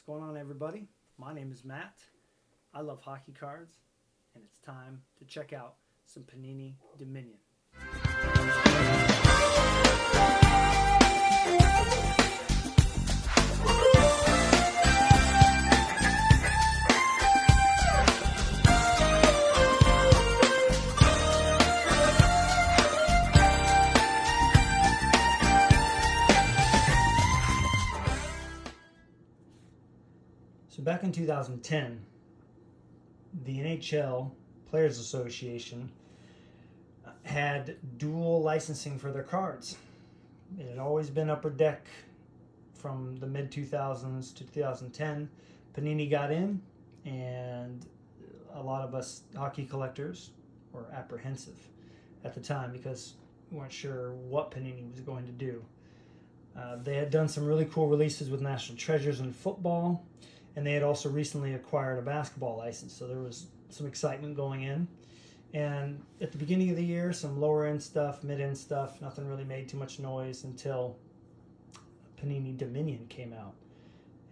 going on, everybody? My name is Matt. I love hockey cards, and it's time to check out some Panini Dominion. So back in 2010, the NHL Players Association had dual licensing for their cards. It had always been Upper Deck from the mid-2000s to 2010. Panini got in, and a lot of us hockey collectors were apprehensive at the time because we weren't sure what Panini was going to do. They had done some really cool releases with National Treasures in football, and they had also recently acquired a basketball license, so there was some excitement going in. And at the beginning of the year, some lower-end stuff, mid-end stuff, nothing really made too much noise until Panini Dominion came out.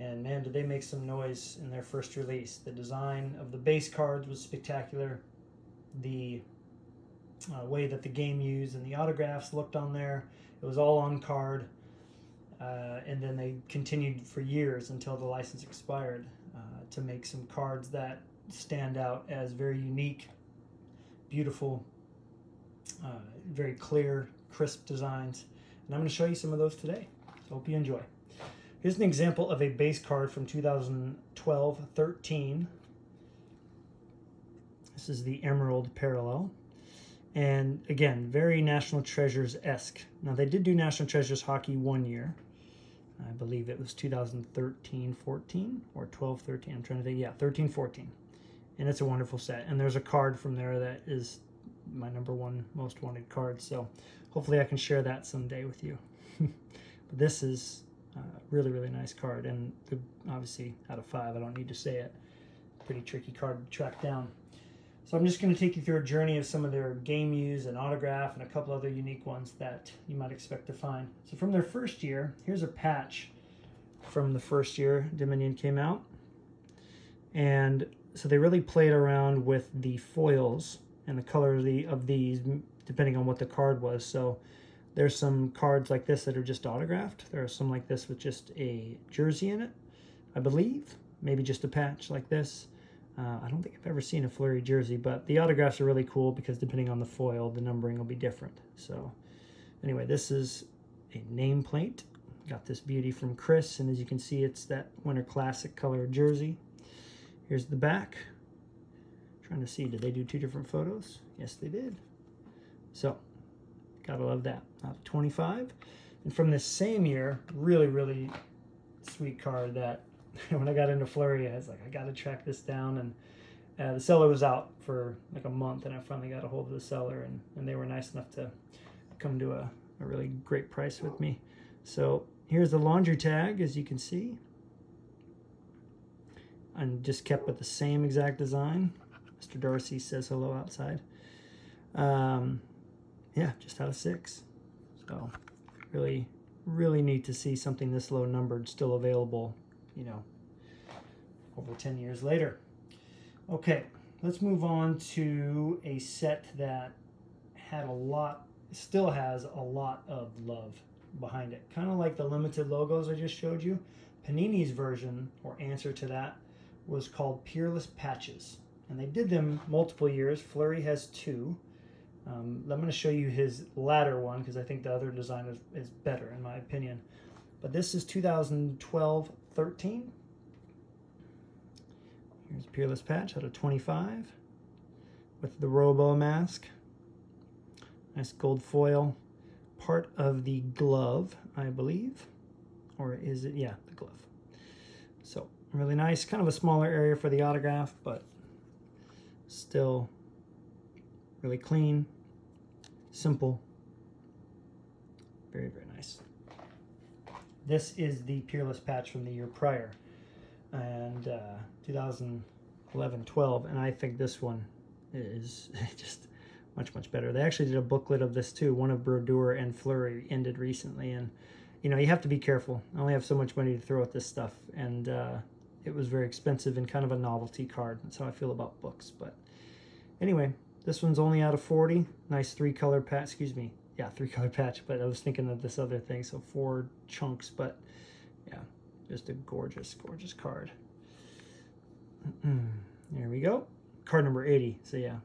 And man, did they make some noise in their first release. The design of the base cards was spectacular. The way that the game used and the autographs looked on there, it was all on card. And then they continued for years until the license expired to make some cards that stand out as very unique, beautiful, very clear, crisp designs. And I'm going to show you some of those today. So hope you enjoy. Here's an example of a base card from 2012-13. This is the Emerald Parallel. And again, very National Treasures-esque. Now they did do National Treasures hockey one year. I believe it was 2013-14 or 12-13. I'm trying to think. Yeah, 13-14. And it's a wonderful set. And there's a card from there that is my #1 most wanted card. So hopefully I can share that someday with you. But this is a really, really nice card. And obviously out of 5, I don't need to say it. Pretty tricky card to track down. So I'm just going to take you through a journey of some of their game use and autograph and a couple other unique ones that you might expect to find. So from their first year, here's a patch from the first year Dominion came out. And so they really played around with the foils and the color of these, depending on what the card was. So there's some cards like this that are just autographed. There are some like this with just a jersey in it, I believe. Maybe just a patch like this. I don't think I've ever seen a Fleury jersey, but the autographs are really cool because depending on the foil, the numbering will be different. So anyway, this is a nameplate. Got this beauty from Chris, and as you can see, it's that Winter Classic color jersey. Here's the back. Trying to see, did they do 2 different photos? Yes, they did. So, gotta love that. Out of 25. And from this same year, really, really sweet card that when I got into Fleury, I was like, I got to track this down. And the seller was out for like a month, and I finally got a hold of the seller, and they were nice enough to come to a really great price with me. So here's the laundry tag, as you can see. And just kept with the same exact design. Mr. Darcy says hello outside. Yeah, just out of 6. So really, really neat to see something this low numbered still available, you know, over 10 years later. Okay, let's move on to a set that had still has a lot of love behind it. Kind of like the limited logos I just showed you. Panini's version, or answer to that, was called Peerless Patches. And they did them multiple years. Fleury has 2. I'm going to show you his latter one because I think the other design is better in my opinion. But this is 2012-13. Here's Peerless Patch out of 25 with the Robo mask. Nice gold foil. Part of the glove, I believe. Or is it? Yeah, the glove. So really nice. Kind of a smaller area for the autograph, but still really clean, simple. Very, very nice. This is the Peerless Patch from the year prior, and 2011-12, and I think this one is just much, much better. They actually did a booklet of this too. One of Brodeur and Fleury ended recently, and you know, you have to be careful. I only have so much money to throw at this stuff, and it was very expensive and kind of a novelty card. That's how I feel about books. But anyway, this one's only out of 40. Nice 3-color patch. Excuse me. Yeah, 3-color patch. But I was thinking of this other thing. So 4 chunks. But yeah, just a gorgeous, gorgeous card. There we go. Card number 80. So yeah,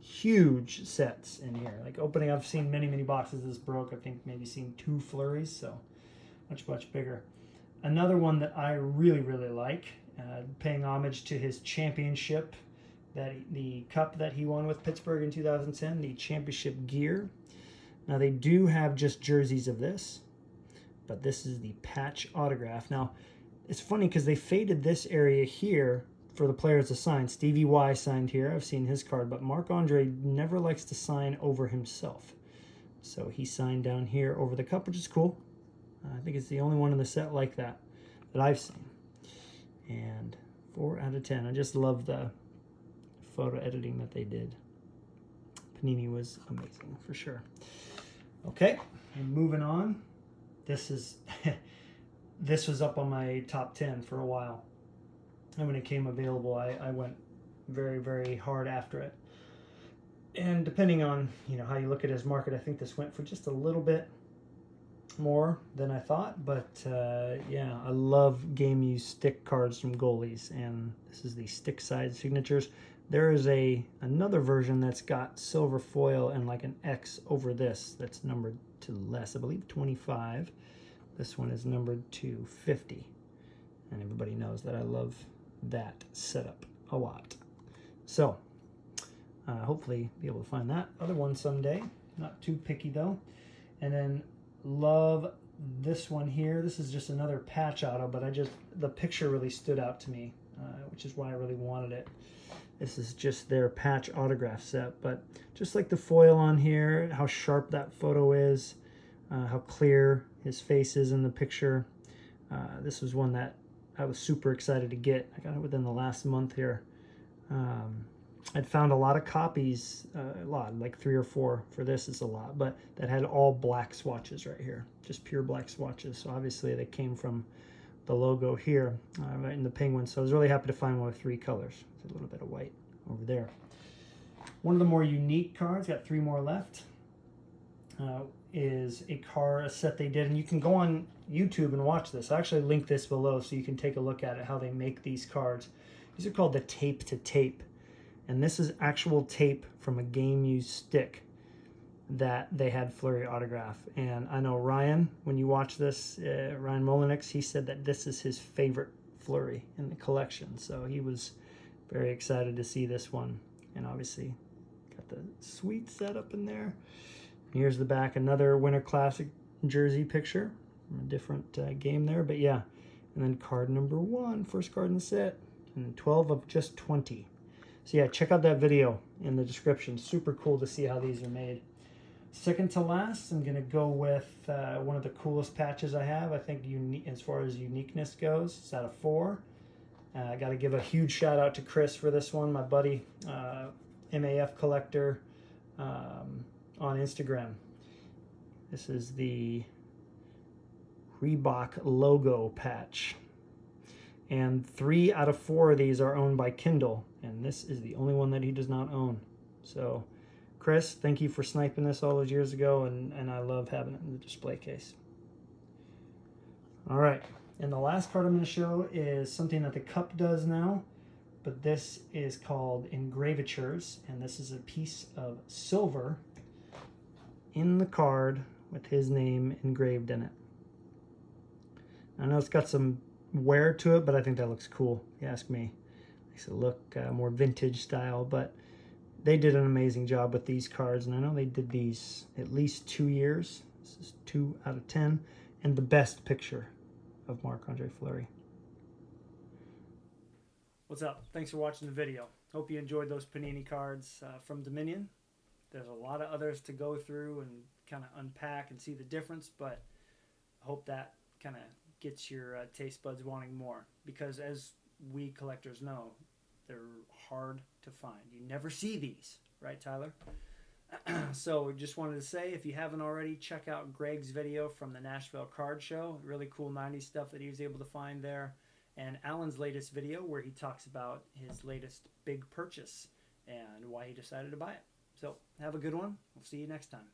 huge sets in here. Like opening, I've seen many, many boxes this broke. I think maybe seen 2 flurries. So much, much bigger. Another one that I really, really like, paying homage to his championship, the cup that he won with Pittsburgh in 2010, the championship gear. Now they do have just jerseys of this, but this is the patch autograph. Now it's funny because they faded this area here for the players to sign. Stevie Y signed here. I've seen his card, but Marc-Andre never likes to sign over himself. So he signed down here over the cup, which is cool. I think it's the only one in the set like that I've seen. And 4 out of 10. I just love the photo editing that they did. Panini was amazing for sure. Okay, and moving on. This is this was up on my top 10 for a while. And when it came available, I went very, very hard after it. And depending on, you know, how you look at his market, I think this went for just a little bit more than I thought, but yeah, I love game use stick cards from goalies, and this is the stick side signatures. There is another version that's got silver foil and like an X over this that's numbered to less, I believe 25. This one is numbered to 50, and everybody knows that I love that setup a lot. So hopefully be able to find that other one someday. Not too picky though. And then love this one here. This is just another patch auto, but the picture really stood out to me, which is why I really wanted it. This is just their patch autograph set, but just like the foil on here, how sharp that photo is, how clear his face is in the picture. This was one that I was super excited to get. I got it within the last month here. I'd found a lot of copies, like 3 or 4 for this is a lot, but that had all black swatches right here, just pure black swatches. So obviously they came from the logo here, right in the penguin. So I was really happy to find one with 3 colors. There's a little bit of white over there. One of the more unique cards, got 3 more left, is a set they did, and you can go on YouTube and watch this. I actually linked this below so you can take a look at it, how they make these cards. These are called the tape to tape. And this is actual tape from a game-used stick that they had Fleury autograph. And I know Ryan, when you watch this, Ryan Molinix, he said that this is his favorite Fleury in the collection. So he was very excited to see this one. And obviously got the sweet setup in there. Here's the back, another Winter Classic jersey picture from a different game there. But yeah, and then card number 1, first card in the set, and 12 of just 20. So yeah, check out that video in the description. Super cool to see how these are made. Second to last, I'm going to go with one of the coolest patches I have. I think as far as uniqueness goes, it's out of 4. I got to give a huge shout out to Chris for this one, my buddy, MAF collector on Instagram. This is the Reebok logo patch. And 3 out of 4 of these are owned by Kindle, and this is the only one that he does not own. So, Chris, thank you for sniping this all those years ago, and I love having it in the display case. All right, and the last card I'm going to show is something that the cup does now, but this is called engravatures, and this is a piece of silver in the card with his name engraved in it. I know it's got some wear to it, but I think that looks cool, if you ask me. Makes it look more vintage style, but they did an amazing job with these cards, and I know they did these at least 2 years. This is 2 out of 10, and the best picture of Marc-Andre Fleury. What's up? Thanks for watching the video. Hope you enjoyed those Panini cards from Dominion. There's a lot of others to go through and kind of unpack and see the difference, but I hope that kind of gets your taste buds wanting more, because as we collectors know, they're hard to find. You never see these, right, Tyler? So just wanted to say, if you haven't already, check out Greg's video from the Nashville Card Show. Really cool 90s stuff that he was able to find there. and Alan's latest video where he talks about his latest big purchase and why he decided to buy it. So have a good one. We'll see you next time.